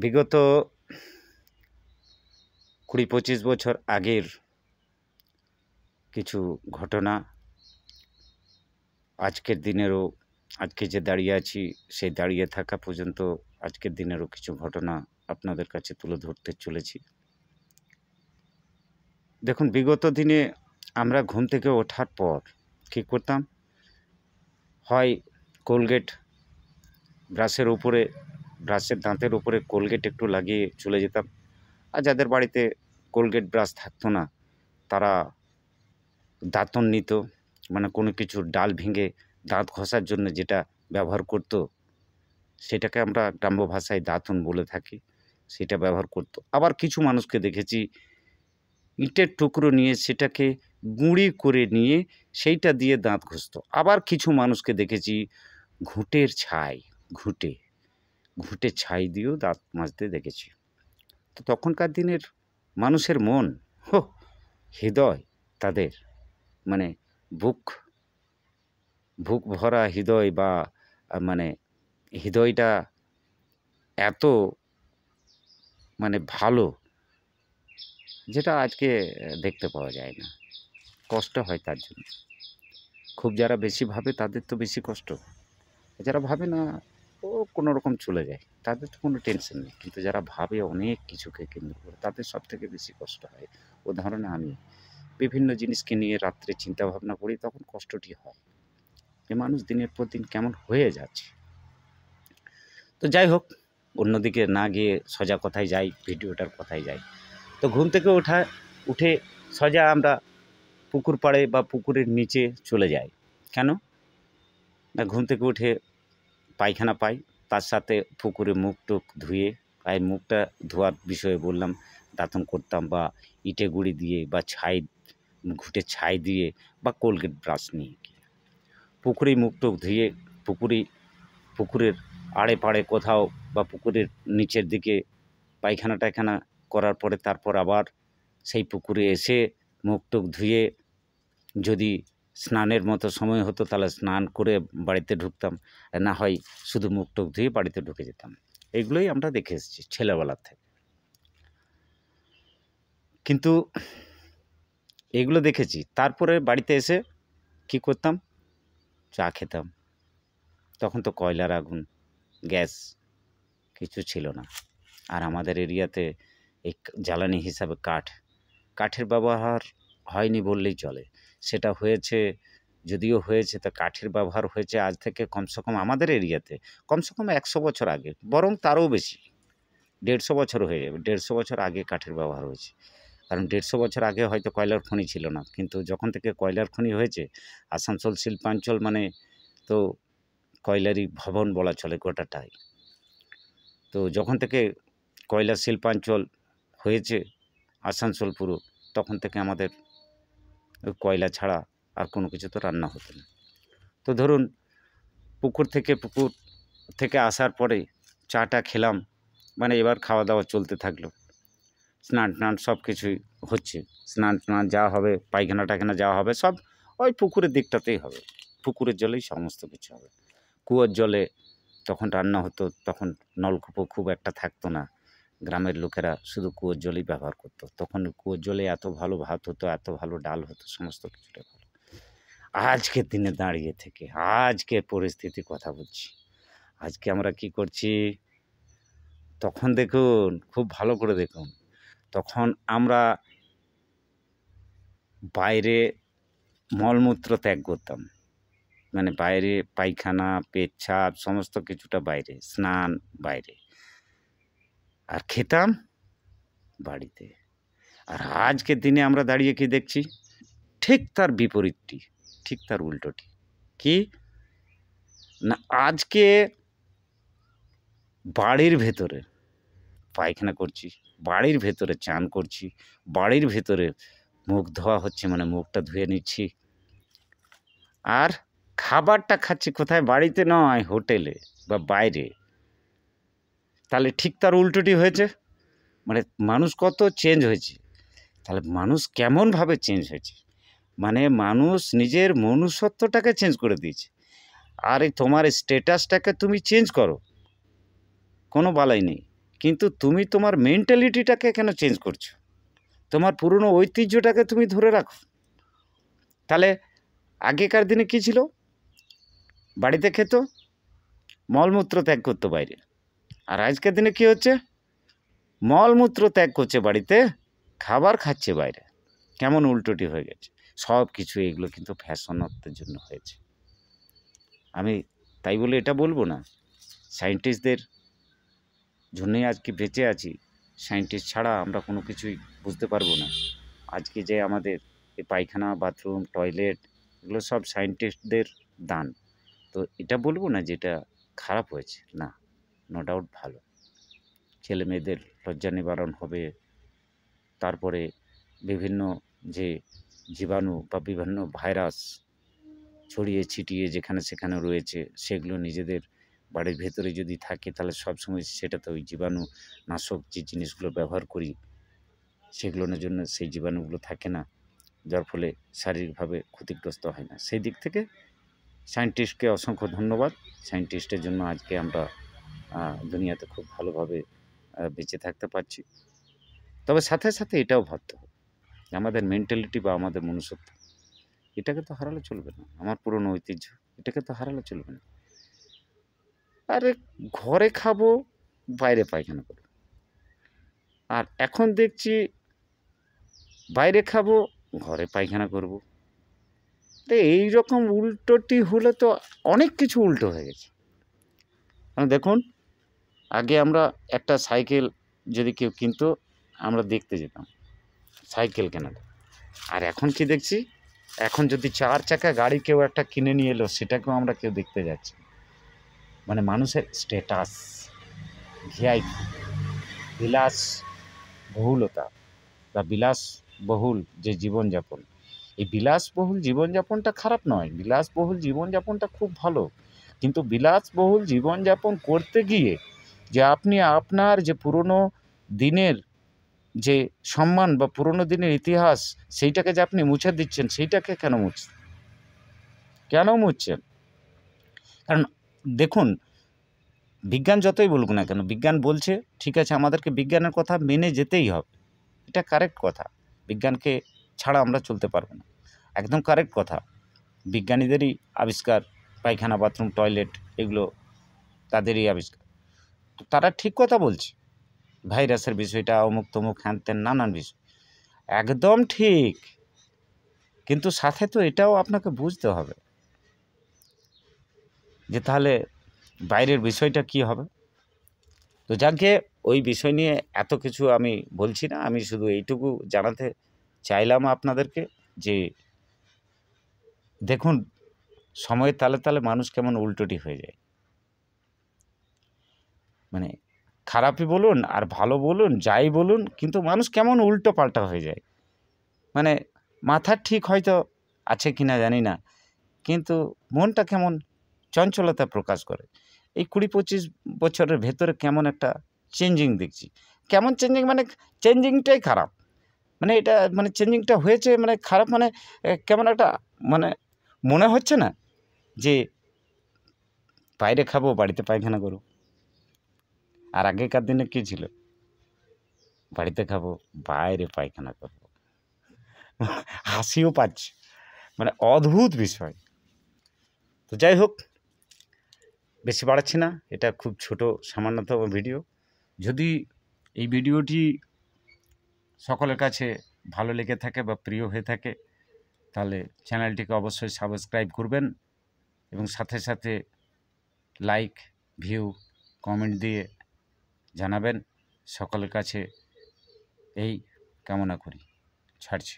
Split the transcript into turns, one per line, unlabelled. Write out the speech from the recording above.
বিগত ২০-২৫ বছর আগের কিছু ঘটনা আজকের দিনেরও, আজকে যে দাঁড়িয়ে আছি সেই দাঁড়িয়ে থাকা পর্যন্ত আজকের দিনেরও কিছু ঘটনা আপনাদের কাছে তুলে ধরতে চলেছি। দেখুন, বিগত দিনে আমরা ঘুম থেকে ওঠার পর কী করতাম? হয় কোলগেট ব্রাশের দাঁতের উপরে কোলগেট একটু লাগিয়ে চলে যেতাম। আর যাদের বাড়িতে কোলগেট ব্রাশ থাকতো না, তারা দাঁতন নিত, মানে কোনো কিছুর ডাল ভেঙে দাঁত ঘষার জন্য যেটা ব্যবহার করত, সেটাকে আমরা গ্রাম্য ভাষায় দাঁতন বলে থাকি, সেটা ব্যবহার করত। আবার কিছু মানুষকে দেখেছি ইটের টুকরো নিয়ে সেটাকে গুঁড়ি করে নিয়ে সেইটা দিয়ে দাঁত ঘষত। আবার কিছু মানুষকে দেখেছি ঘুঁটে ছাই দিয়েও দাঁত মাজতে দেখেছি। তো তখনকার দিনের মানুষের মন, হৃদয় তাদের, মানে বুক ভরা হৃদয়, বা মানে হৃদয়টা এত ভালো, যেটা আজকে দেখতে পাওয়া যায় না। কষ্ট হয় তার জন্য। খুব যারা বেশি ভাবে তাদের তো বেশি কষ্ট, যারা ভাবে না ও কোনো রকম চলে যায়, তাদের তো কোনো টেনশন নেই। কিন্তু যারা ভাবে অনেক কিছুকে কেন্দ্র করে, তাদের সবথেকে বেশি কষ্ট হয়। উদাহরণে আমি বিভিন্ন জিনিসকে নিয়ে রাত্রে চিন্তা ভাবনা করি, তখন কষ্টটি হয় যে মানুষ দিনের পর দিন কেমন হয়ে যাচ্ছে। তো যাই হোক, অন্যদিকে না গিয়ে সোজা কথায় যাই, ভিডিওটার কথায় যাই। তো ঘুম থেকে উঠে সোজা আমরা পুকুর পাড়ে বা পুকুরের নিচে চলে যাই। কেন না, ঘুম থেকে উঠে পায়খানা পাই, তার সাথে পুকুরে মুখ টুক ধুয়ে, গায়ে মুখটা ধোয়ার বিষয়ে বললাম, দাঁতন করতাম বা ইটে গুঁড়ি দিয়ে বা ঘুঁটে ছাই দিয়ে বা কোলগেট ব্রাশ নিয়ে গিয়ে পুকুরেই মুখ টুক ধুয়ে পুকুরের আড়ে পাড়ে কোথাও বা পুকুরের নিচের দিকে পায়খানা টায়খানা করার পরে তারপর আবার সেই পুকুরে এসে মুখ টুক ধুয়ে, যদি স্নানের মতো সময় হতো তাহলে স্নান করে বাড়িতে ঢুকতাম, না হয় শুধু মুখ টুক ধুয়ে বাড়িতে ঢুকে যেতাম। এগুলোই আমরা দেখে এসেছি ছেলেবেলার থেকে। কিন্তু এগুলো দেখেছি, তারপরে বাড়িতে এসে কি করতাম? চা খেতাম। তখন তো কয়লার আগুন, গ্যাস কিছু ছিল না। আর আমাদের এরিয়াতে এই জ্বালানি হিসাবে কাঠের ব্যবহার হয়নি বললেই চলে। সেটা হয়েছে, যদিও হয়েছে, তা কাঠের ব্যবহার হয়েছে আজ থেকে কমসে কম আমাদের এরিয়াতে কমসে কম ১০০ বছর আগে, বরং তারও বেশি, ১৫০ বছর হয়ে যাবে। ১৫০ বছর আগে কাঠের ব্যবহার হয়েছে। কারণ ১৫০ বছর আগে হয়তো কয়লার খনি ছিল না, কিন্তু যখন থেকে কয়লার খনি হয়েছে, আসানসোল শিল্পাঞ্চল মানে তো কয়লারই ভবন বলা চলে গোটাটাই। তো যখন থেকে কয়লা শিল্পাঞ্চল হয়েছে আসানসোল পুরো, তখন থেকে আমাদের ওই কয়লা ছাড়া আর কোনো কিছু তো রান্না হতো না। তো ধরুন, পুকুর থেকে আসার পরে চাটা খেলাম, মানে এবার খাওয়া দাওয়া চলতে থাকলো, স্নান টান সব কিছুই হচ্ছে, স্নান টান যা হবে, পায়খানা টায়খানা যা হবে সব ওই পুকুরের দিকটাতেই হবে, পুকুরের জলেই সমস্ত কিছু হবে। কুয়োর জলে তখন রান্না হতো, তখন নলকূপও খুব একটা থাকতো না, গ্রামের লোকেরা শুধু কুয়োর জলই ব্যবহার করতো। তখন কুয়োর জলে এত ভালো ভাত হতো, এত ভালো ডাল হতো, সমস্ত কিছুটা ভালো। আজকের দিনে দাঁড়িয়ে থেকে আজকের পরিস্থিতির কথা বলছি, আজকে আমরা কি করছি? তখন দেখুন, খুব ভালো করে দেখুন, তখন আমরা বাইরে মলমূত্র ত্যাগ করতাম, মানে বাইরে পায়খানা পেচ্ছাপ সমস্ত কিছুটা বাইরে, স্নান বাইরে, আর খেতাম বাড়িতে। আর আজকের দিনে আমরা দাঁড়িয়ে কি দেখছি? ঠিক তার বিপরীতটি, ঠিক তার উল্টোটি। কি না, আজকে বাড়ির ভেতরে পায়খানা করছি, বাড়ির ভেতরে চান করছি, বাড়ির ভেতরে মুখ ধোয়া হচ্ছে, মানে মুখটা ধুয়ে নিচ্ছি, আর খাবারটা খাচ্ছি কোথায়? বাড়িতে নয়, হোটেলে বা বাইরে। তাহলে ঠিক তার উল্টোটি হয়েছে। মানে মানুষ কত চেঞ্জ হয়েছে। তাহলে মানুষ কেমনভাবে চেঞ্জ হয়েছে? মানে মানুষ নিজের মনুষ্যত্বটাকে চেঞ্জ করে দিয়েছে। আর এই তোমার স্ট্যাটাসটাকে তুমি চেঞ্জ করো, কোনো বালাই নেই, কিন্তু তুমি তোমার মেন্টালিটিটাকে কেন চেঞ্জ করছো? তোমার পুরনো ঐতিহ্যটাকে তুমি ধরে রাখো। তাহলে আগেকার দিনে কী ছিল? বাড়িতে খেত, মলমূত্র ত্যাগ করতো বাইরে। আর আজকের দিনে কী হচ্ছে? মলমূত্র ত্যাগ করছে বাড়িতে, খাবার খাচ্ছে বাইরে। কেমন উল্টোটি হয়ে গেছে। সব কিছু এগুলো কিন্তু ফ্যাশনত্বের জন্য হয়েছে। আমি তাই বলে এটা বলবো না, সায়েন্টিস্টদের জন্যই আজকে বেঁচে আছি। সায়েন্টিস্ট ছাড়া আমরা কোনো কিছুই বুঝতে পারবো না। আজকে যে আমাদের এই পায়খানা, বাথরুম, টয়লেট এগুলো সব সায়েন্টিস্টদের দান। তো এটা বলবো না যে এটা খারাপ হয়েছে, না, নো ডাউট ভালো। ছেলে মেয়েদের লজ্জা নিবারণ হবে। তারপরে বিভিন্ন যে জীবাণু বা বিভিন্ন ভাইরাস ছড়িয়ে ছিটিয়ে যেখানে সেখানে রয়েছে, সেগুলো নিজেদের বাড়ির ভেতরে যদি থাকে তাহলে সবসময় সেটাতে ওই জীবাণু নাশক যে জিনিসগুলো ব্যবহার করি সেগুলোর জন্য সেই জীবাণুগুলো থাকে না, যার ফলে শারীরিকভাবে ক্ষতিগ্রস্ত হয় না। সেই দিক থেকে সায়েন্টিস্টকে অসংখ্য ধন্যবাদ। সায়েন্টিস্টের জন্য আজকে আমরা দুনিয়াতে খুব ভালোভাবে বেঁচে থাকতে পারছি। তবে সাথে সাথে এটাও ভাবতে হবে যে আমাদের মেন্টালিটি বা আমাদের মনুষ্যত্ব এটাকে তো হারালে চলবে না। আমার পুরনো ঐতিহ্য এটাকে তো হারালে চলবে না। আরে ঘরে খাবো, বাইরে পায়খানা করব। আর এখন দেখছি বাইরে খাবো, ঘরে পায়খানা করব। তো এইরকম উল্টোটি হলে তো অনেক কিছু উল্টো হয়ে গেছে। দেখুন, আগে আমরা একটা সাইকেল যদি কেউ কিনতো আমরা দেখতে যেতাম সাইকেল কেনাটা। আর এখন কি দেখছি? এখন যদি 4 চাকা গাড়ি কেউ একটা কিনে নিয়ে এলো সেটাকেও আমরা কেউ দেখতে যাচ্ছি। মানে মানুষের স্ট্যাটাস, ভিআইপি, বিলাসবহুলতা বা বিলাসবহুল যে জীবনযাপন, এই বিলাসবহুল জীবনযাপনটা খারাপ নয়, বিলাসবহুল জীবনযাপনটা খুব ভালো। কিন্তু বিলাসবহুল জীবনযাপন করতে গিয়ে যে আপনি আপনার যে পুরনো দিনের যে সম্মান বা পুরনো দিনের ইতিহাস সেইটাকে যে আপনি মুছে দিচ্ছেন, সেইটাকে কেন মুছছেন? কারণ দেখুন, বিজ্ঞান যতই বলুক না কেন, বিজ্ঞান বলছে ঠিক আছে, আমাদেরকে বিজ্ঞানের কথা মেনে যেতেই হবে। এটা কারেক্ট কথা। বিজ্ঞানকে ছাড়া আমরা চলতে পারবো না। একদম কারেক্ট কথা। বিজ্ঞানীদেরই আবিষ্কার, পায়খানা, বাথরুম, টয়লেট এগুলো তাদেরই আবিষ্কার। তো তারা ঠিক কথা বলছে। ভাইরাসের বিষয়টা, অমুক তমুক হ্যান-ত্যান নানান বিষয়। একদম ঠিক। কিন্তু সাথে তো এটাও আপনাকে বুঝতে হবে যে তাহলে বাইরের বিষয়টা কী হবে? তো যাকে ওই বিষয় নিয়ে এত কিছু আমি বলছি না। আমি শুধু এইটুকু জানাতে চাইলাম আপনাদেরকে যে দেখুন, সময়ের তালে তালে মানুষ কেমন উল্টোটি হয়ে যায়। মানে খারাপই বলুন আর ভালো বলুন, যাই বলুন, কিন্তু মানুষ কেমন উল্টো পাল্টা হয়ে যায়। মানে মাথার ঠিক হয়তো আছে কি না জানি না, কিন্তু মনটা কেমন চঞ্চলতা প্রকাশ করে। এই ২০-২৫ বছরের ভেতরে কেমন একটা চেঞ্জিং দেখছি। কেমন চেঞ্জিং? মানে চেঞ্জিংটাই খারাপ। মানে এটা মানে চেঞ্জিংটা হয়েছে মানে খারাপ, মানে কেমন একটা মানে মনে হচ্ছে না যে বাইরে খাবো, বাড়িতে পায়খানা করব। আর আগেকার দিনে কী ছিল? বাড়িতে খাবো, বাইরে পায়খানা করব। হাসিও পাচ্ছে। মানে অদ্ভুত বিষয়। তো যাই হোক, বেশি বাড়াচ্ছি না। এটা খুব ছোট সামান্যতম ভিডিও। যদি এই ভিডিওটি সকলের কাছে ভালো লেগে থাকে বা প্রিয় হয়ে থাকে তাহলে চ্যানেলটিকে অবশ্যই সাবস্ক্রাইব করবেন এবং সাথে সাথে লাইক, ভিউ, কমেন্ট দিয়ে জানাবেন। সকলের কাছে এই কামনা করি। ছাড়ছি।